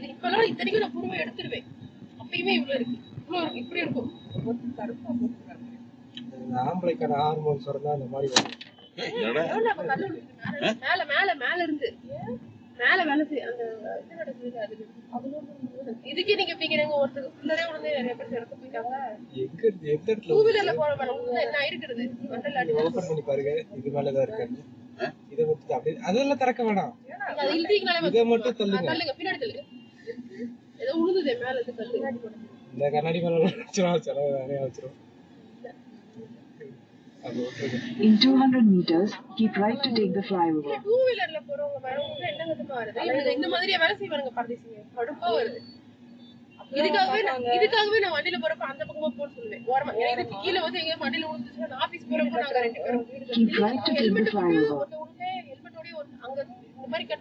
இது இப்பெல்லாம் இத்தனைக்கும் நான் பூர்வம் எடுத்துருவேன். அப்பயுமே இவ்வளவு இருக்கு, இப்படி இருக்கும். ஆம்பளைக்கான ஹார்மோன் சொன்னா அந்த மாதிரி மேல மேல மேல இருந்து மேல வேலை செய்ய அந்த இது நடக்குது. அதுக்கு இதுக்கே நீங்க எப்படிங்கிறீங்க? ஒருத்தருக்கு ஃபுல்லரே உடனே நிறைய பேர் இறந்து போயிட்டாங்க. டூ வீலர்ல போற மேல என்ன இருக்கிறது? ஓபன் பண்ணி பாருங்க, இது மேலதான் இருக்கு. இதை மட்டும் அப்படியே அதெல்லாம் திறக்க வேணாம், இதை மட்டும் தள்ளுங்க, பின்னாடி தள்ளுங்க. ஏதோ உழுதுதே மேல இருந்து கல்லு. இந்த கண்ணாடி மேல வச்சிரும், செலவு நிறைய வச்சிரும். In 200 meters, keep right to take the flyover. Two வீலர்ல போறவங்க மேல என்ன கத்துமா வருது? இந்த மாதிரியே வேலை செய்வாங்க பரதேசிங்க, கடுப்பா வருது. இதுக்காகவே நான் வண்டியில போறப்ப அந்த பக்கமா போக சொல்லுவேன். ஓரமா இதுக்கு கீழே வந்து எங்க வண்டியில விழுந்துச்சுன்னா ஆபீஸ் போறப்ப நாங்க 2 பேரும் ஹெல்மெட் ஓடயே அங்க இந்த மாதிரி